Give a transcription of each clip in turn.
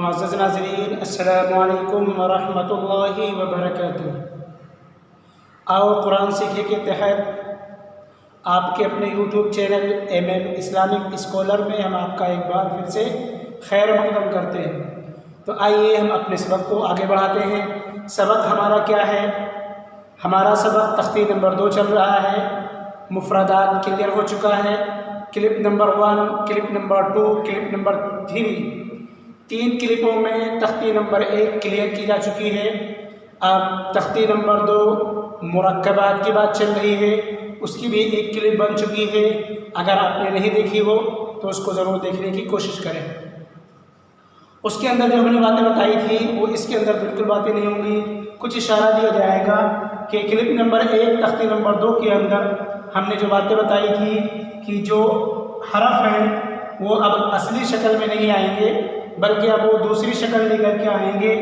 معزز ناظرین، السلام علیکم ورحمۃ اللہ وبرکاتہ۔ آؤ قرآن سیکھے کے تحت آپ کے اپنے YouTube channel MM Islamic scholar میں ہم آپ کا ایک بار پھر سے خیر مقدم کرتے ہیں۔ تو آئیے ہم اپنے سبق کو آگے بڑھاتے ہیں۔ سبق ہمارا کیا ہے؟ ہمارا سبق تختی نمبر 2 چل رہا ہے۔ مفردات کلیئر ہو چکا ہے۔ Clip number 1، clip number 2، clip number 3، 3 کلپوں میں تختی نمبر 1 کلیئر کی جا چکی ہے۔ اب تختی نمبر 2 مرکبات کی بات چل رہی ہے، اس کی بھی ایک کلپ بن چکی ہے۔ اگر آپ نے نہیں دیکھی ہو تو اس کو ضرور دیکھنے کی کوشش کریں۔ اس کے اندر جو ہم نے باتیں بتائی تھی وہ اس کے اندر بالکل باتیں نہیں ہوں گی۔ کچھ اشارہ دیا جائے گا کہ کلپ نمبر 1 تختی نمبر 2 کے اندر ہم نے جو باتیں بتائی تھی کہ جو حرف ہیں وہ اب اصلی شکل میں نہیں آئیں گے بلکہ اب وہ دوسری شکل لے کر کے آئیں گے۔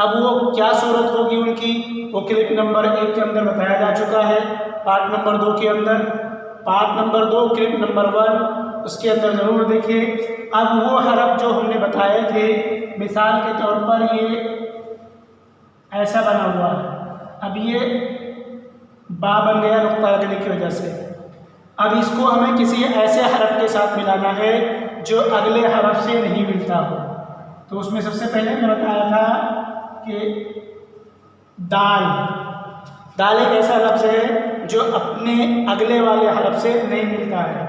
اب وہ کیا صورت ہوگی ان کی، وہ کلپ نمبر 1 کے اندر بتایا جا چکا ہے، پارٹ نمبر 2 کے اندر۔ پارٹ نمبر 2 کلپ نمبر 1 اس کے اندر ضرور دیکھیں۔ اب وہ حرف جو ہم نے بتائے تھے، مثال کے طور پر یہ ایسا بنا ہوا ہے، اب یہ با بن گیا نقطہ لگنے کی وجہ سے۔ اب اس کو ہمیں کسی ایسے حرف کے ساتھ ملانا ہے جو اگلے حرف سے نہیں ملتا ہو۔ تو اس میں سب سے پہلے میں بتایا تھا کہ دال ایک ایسا لفظ ہے جو اپنے اگلے والے حرف سے نہیں ملتا ہے۔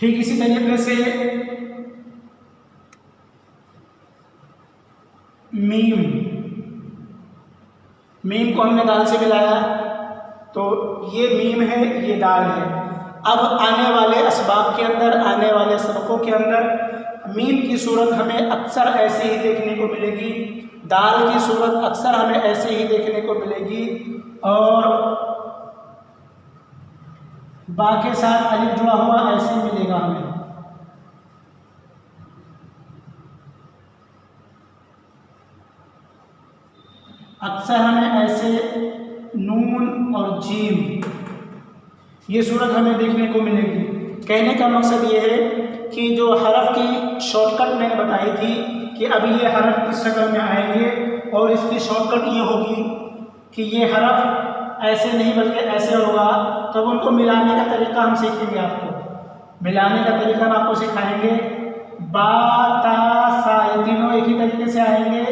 ٹھیک اسی طریقے سے میم کو ہم نے دال سے ملایا تو یہ میم ہے، یہ دال ہے۔ اب آنے والے اسباق کے اندر، آنے والے سبقوں کے اندر میم کی صورت ہمیں اکثر ایسے ہی دیکھنے کو ملے گی، دال کی صورت اکثر ہمیں ایسے ہی دیکھنے کو ملے گی، اور با کے ساتھ الف جڑا ہوا ایسے ہی ملے گا ہمیں۔ اکثر ہمیں ایسے نون اور جیم یہ صورت ہمیں دیکھنے کو ملے گی۔ کہنے کا مقصد یہ ہے کہ جو حرف کی شارٹ کٹ میں نے بتائی تھی کہ ابھی یہ حرف کس شکل میں آئیں گے، اور اس کی شارٹ کٹ یہ ہوگی کہ یہ حرف ایسے نہیں بلکہ ایسے ہوگا، تو ان کو ملانے کا طریقہ ہم سیکھیں گے۔ آپ کو ملانے کا طریقہ ہم آپ کو سکھائیں گے۔ با تا سا یہ تینوں ایک ہی طریقے سے آئیں گے۔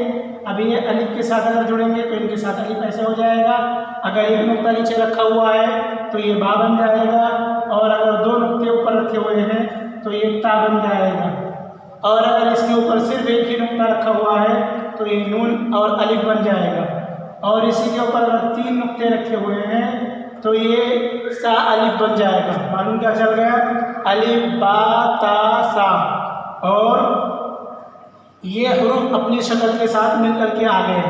اب یہ الف کے ساتھ اگر جڑیں گے تو ان کے ساتھ الف ایسے ہو جائے گا، اگر ایک نقطہ نیچے رکھا ہوا ہے تو یہ با بن جائے گا، اور اگر 2 نقطے اوپر رکھے ہوئے ہیں تو یہ تا بن جائے گا، اور اگر اس کے اوپر صرف ایک ہی نقطہ رکھا ہوا ہے تو یہ نون اور الف بن جائے گا، اور اسی کے اوپر اگر 3 نقطے رکھے ہوئے ہیں تو یہ سا الف بن جائے گا۔ معلوم کیا چل گیا؟ الف با تا سا۔ اور یہ حروف اپنی شکل کے ساتھ مل کر کے آ گئے۔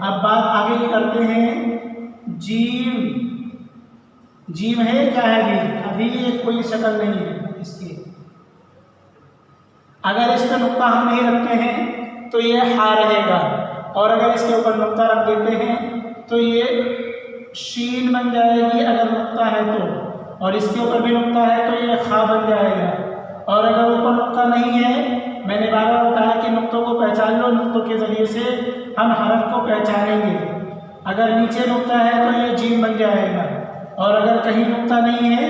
اب بات آگے کی کرتے ہیں۔ جیم ہے، کیا ہے جیم؟ ابھی یہ کوئی شکل نہیں ہے اس کی۔ اگر اس پہ نقطہ ہم نہیں رکھتے ہیں تو یہ ہا رہے گا، اور اگر اس کے اوپر نقطہ رکھ دیتے ہیں تو یہ شین بن جائے گی اگر نقطہ ہے تو، اور اس کے اوپر بھی نقطہ ہے تو یہ خا بن جائے گا، اور اگر اوپر نقطہ نہیں ہے، میں نے بار بار بتایا کہ نقطوں کو پہچان لو، نقطوں کے ذریعے سے ہم حرف کو پہچانیں گے۔ اگر نیچے نقطہ ہے تو یہ جیم بن جائے گا، اور اگر کہیں نقطہ نہیں ہے،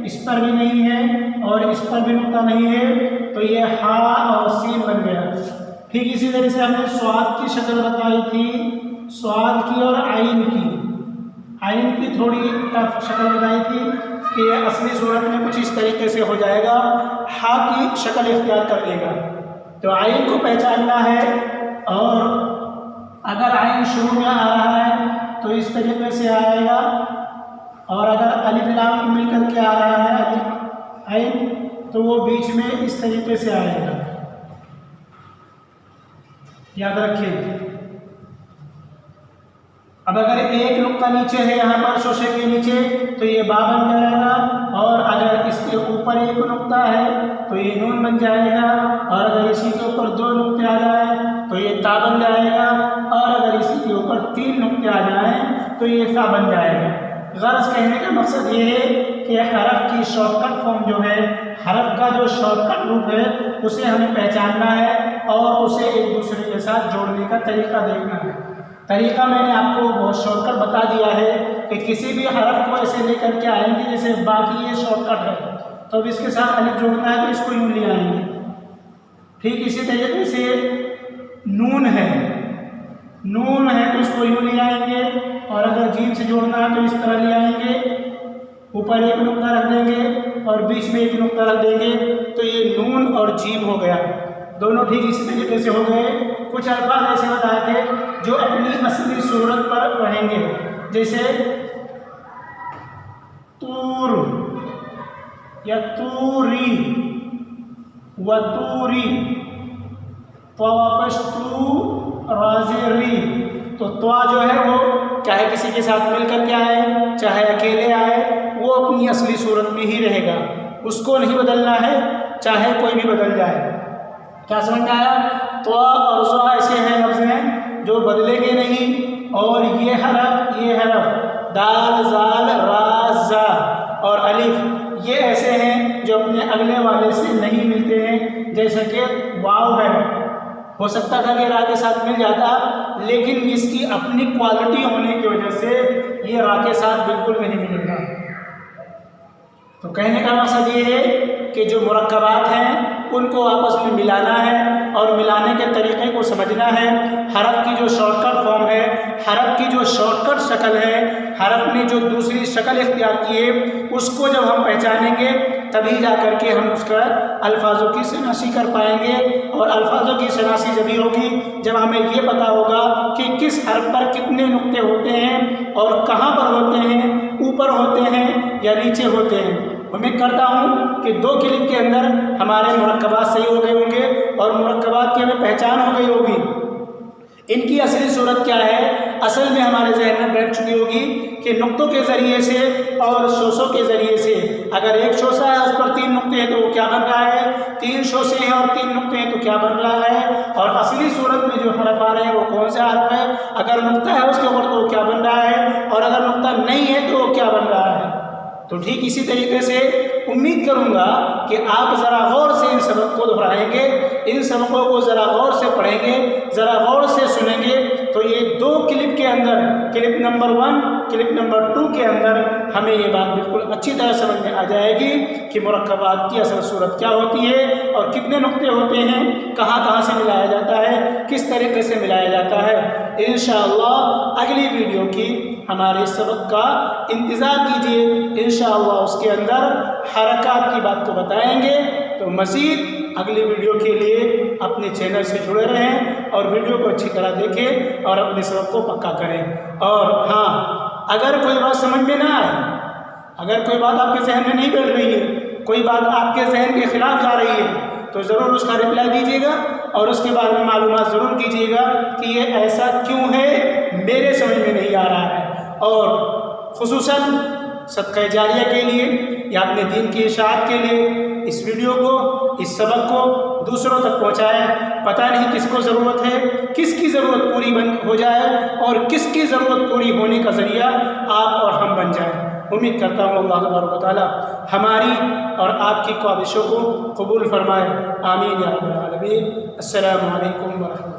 اس پر بھی نہیں ہے اور اس پر بھی نقطہ نہیں ہے، تو یہ ہا اور سین بن گیا۔ ٹھیک اسی طرح سے ہم نے سواد کی شکل بتائی تھی، سواد کی اور عین کی تھوڑی ٹف شکل بتائی تھی کہ اصلی صورت میں کچھ اس طریقے سے ہو جائے گا، ہا کی شکل اختیار کر لے گا۔ تو عین کو پہچاننا ہے، اور اگر عین شروع میں آ رہا ہے تو اس طریقے سے آئے گا، اور اگر الف لام مل کر کے آ رہا ہے الف عین تو وہ بیچ میں اس طریقے سے آئے گا۔ یاد رکھیں۔ اب اگر ایک نقطہ نیچے ہے یہاں پر شوشے کے نیچے تو یہ با بن جائے گا، اور اگر اس کے اوپر ایک نقطہ ہے تو یہ نون بن جائے گا، اور اگر اسی کے اوپر 2 نقطے آ جائیں تو یہ تا بن جائے گا، اور اگر اسی کے اوپر 3 نقطے آ جائیں تو یہ سا بن جائے گا۔ غرض کہنے کا مقصد یہ ہے کہ حرف کی شارٹ کٹ فارم جو ہے، حرف کا جو شارٹ کٹ روپ ہے اسے ہمیں پہچاننا ہے، اور اسے ایک دوسرے کے ساتھ جوڑنے کا طریقہ دیکھنا ہے۔ طریقہ میں نے آپ کو بہت شارٹ کٹ بتا دیا ہے کہ کسی بھی حرف کو ایسے لے کر کے آئیں گے جیسے باقی یہ شارٹ کٹ ہے، تو اب اس کے ساتھ الف جوڑنا ہے تو اس کو یوں لے آئیں گے۔ ٹھیک اسی طریقے سے نون ہے تو اس کو یوں لے آئیں گے، اور اگر جیم سے جوڑنا ہے تو اس طرح لے آئیں گے، اوپر ایک نقطہ رکھ دیں گے اور بیچ میں ایک نقطہ رکھ دیں گے، تو یہ نون اور جیم ہو گیا، دونوں ٹھیک اسی طریقے سے ہو گئے۔ کچھ الفاظ ایسے بتائے تھے جو اپنی اصلی صورت پر رہیں گے، جیسے تور یا توری وطوری، رازری، تو توا جو ہے وہ چاہے کسی کے ساتھ مل کر کے آئے چاہے اکیلے آئے وہ اپنی اصلی صورت میں ہی رہے گا، اس کو نہیں بدلنا ہے چاہے کوئی بھی بدل جائے۔ کیا سمجھ میں آیا؟ توا اور زا ایسے ہیں لفظ ہیں جو بدلیں گے نہیں، اور یہ حرف دال زال را زا اور الف یہ ایسے ہیں جو اپنے اگلے والے سے نہیں ملتے ہیں، جیسے کہ واو ہے، ہو سکتا تھا کہ را کے ساتھ مل جاتا لیکن اس کی اپنی کوالٹی ہونے کی وجہ سے یہ را کے ساتھ بالکل نہیں ملے گا۔ تو کہنے کا مقصد یہ ہے کہ جو مرکبات ہیں ان کو آپس میں ملانا ہے اور ملانے کے طریقے کو سمجھنا ہے۔ حرف کی جو شارٹ کٹ فارم ہے، حرف کی جو شارٹ کٹ شکل ہے، حرف نے جو دوسری شکل اختیار کی ہے، اس کو جب ہم پہچانیں گے تبھی جا کر کے ہم اس کا الفاظوں کی شناسی کر پائیں گے، اور الفاظوں کی شناسی جبھی ہوگی جب ہمیں یہ پتہ ہوگا کہ کس حرف پر کتنے نقطے ہوتے ہیں اور کہاں پر ہوتے ہیں، اوپر ہوتے ہیں یا نیچے ہوتے ہیں۔ امید کرتا ہوں کہ 2 کلپ کے اندر ہمارے مرکبات صحیح ہو گئے ہوں گے اور مرکبات کی ہمیں پہچان ہو گئی ہوگی۔ ان کی اصلی صورت کیا ہے اصل میں ہمارے ذہن میں بیٹھ چکی ہوگی کہ نقطوں کے ذریعے سے اور شوشوں کے ذریعے سے، اگر ایک شوشہ ہے اس پر 3 نقطے ہیں تو وہ کیا بن رہا ہے، 3 شوشے ہیں اور 3 نقطے ہیں تو کیا بن رہا ہے، اور اصلی صورت میں جو حرف آ رہے ہیں وہ کون سا حرف ہے، اگر نقطہ ہے اس کے اوپر تو وہ کیا بن رہا ہے، اور اگر نقطہ نہیں ہے تو وہ کیا بن رہا ہے۔ تو ٹھیک اسی طریقے سے امید کروں گا کہ آپ ذرا غور سے ان سبق کو دہرائیں گے، ان سبقوں کو ذرا غور سے پڑھیں گے، ذرا غور سے سنیں گے، تو یہ 2 کلپ کے اندر، کلپ نمبر 1 کلپ نمبر 2 کے اندر ہمیں یہ بات بالکل اچھی طرح سمجھ میں آ جائے گی کہ مرکبات کی اصل صورت کیا ہوتی ہے اور کتنے نقطے ہوتے ہیں، کہاں کہاں سے ملایا جاتا ہے، کس طریقے سے ملایا جاتا ہے۔ انشاءاللہ اگلی ویڈیو کی ہمارے سبق کا انتظار کیجیے، انشاءاللہ اس کے اندر حرکات کی بات کو بتائیں گے۔ تو مزید اگلی ویڈیو کے لیے اپنے چینل سے جڑے رہیں اور ویڈیو کو اچھی طرح دیکھیں اور اپنے سبق کو پکا کریں۔ اور ہاں، اگر کوئی بات سمجھ میں نہ آئے، اگر کوئی بات آپ کے ذہن میں نہیں بیٹھ رہی ہے، کوئی بات آپ کے ذہن کے خلاف جا رہی ہے، تو ضرور اس کا رپلائی دیجیے گا اور اس کے بارے میں معلومات ضرور کیجیے گا کہ یہ ایسا کیوں ہے، میرے سمجھ میں نہیں آ رہا ہے۔ اور خصوصاً صدقہ جاریہ کے لیے یا اپنے دین کی اشاعت کے لیے اس ویڈیو کو، اس سبق کو دوسروں تک پہنچائیں۔ پتہ نہیں کس کو ضرورت ہے، کس کی ضرورت پوری ہو جائے اور کس کی ضرورت پوری ہونے کا ذریعہ آپ اور ہم بن جائیں۔ امید کرتا ہوں اللہ تبارک و تعالیٰ ہماری اور آپ کی کوششوں کو قبول فرمائے، آمین یا رب العالمین۔ السلام علیکم ورحمۃ اللہ۔